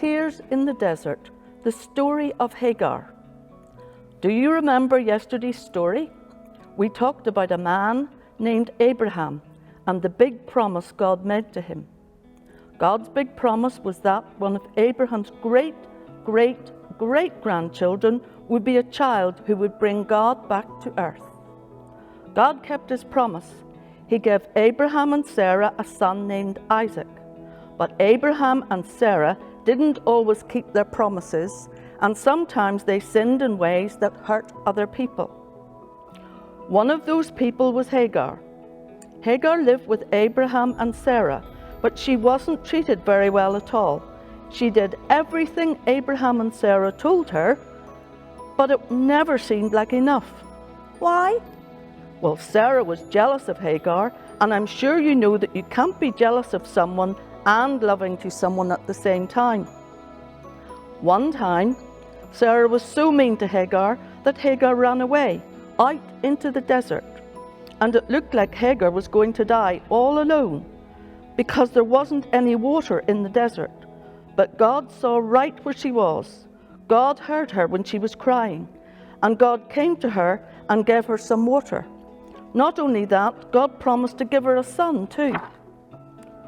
hears in the desert the story of Hagar. Do you remember yesterday's story? We talked about a man named Abraham and the big promise God made to him. God's big promise was that one of Abraham's great-great-great-grandchildren would be a child who would bring God back to earth. God kept his promise. He gave Abraham and Sarah a son named Isaac. But Abraham and Sarah didn't always keep their promises, and sometimes they sinned in ways that hurt other people. One of those people was Hagar. Hagar lived with Abraham and Sarah, but she wasn't treated very well at all. She did everything Abraham and Sarah told her, but it never seemed like enough. Why? Well, Sarah was jealous of Hagar, and I'm sure you know that you can't be jealous of someone and loving to someone at the same time. One time, Sarah was so mean to Hagar that Hagar ran away out into the desert, and it looked like Hagar was going to die all alone because there wasn't any water in the desert. But God saw right where she was. God heard her when she was crying, and God came to her and gave her some water. Not only that, God promised to give her a son too.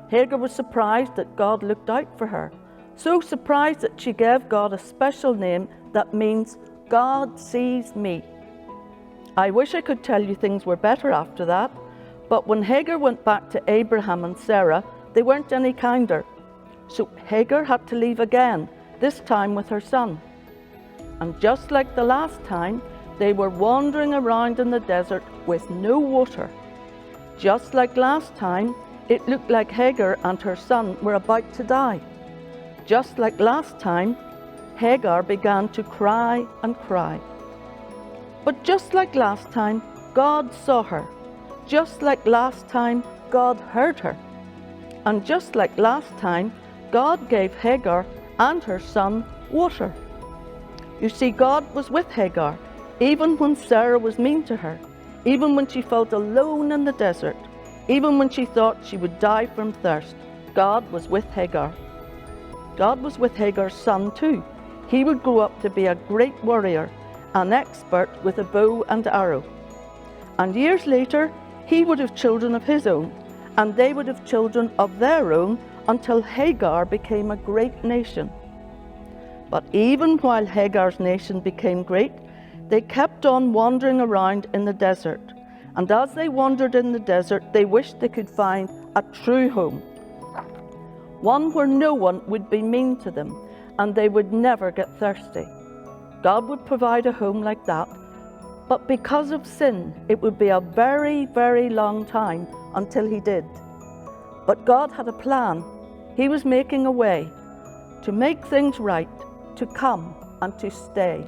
Hagar was surprised that God looked out for her, so surprised that she gave God a special name that means God sees me. I wish I could tell you things were better after that, but when Hagar went back to Abraham and Sarah, they weren't any kinder. So Hagar had to leave again, this time with her son. And just like the last time, they were wandering around in the desert with no water. Just like last time, it looked like Hagar and her son were about to die. Just like last time, Hagar began to cry and cry. But just like last time, God saw her. Just like last time, God heard her. And just like last time, God gave Hagar and her son water. You see, God was with Hagar, even when Sarah was mean to her, even when she felt alone in the desert, even when she thought she would die from thirst. God was with Hagar. God was with Hagar's son too. He would grow up to be a great warrior, an expert with a bow and arrow. And years later, he would have children of his own, and they would have children of their own, until Hagar became a great nation. But even while Hagar's nation became great, they kept on wandering around in the desert. And as they wandered in the desert, they wished they could find a true home, one where no one would be mean to them and they would never get thirsty. God would provide a home like that, but because of sin, it would be a very, very long time until he did. But God had a plan. He was making a way to make things right, to come and to stay.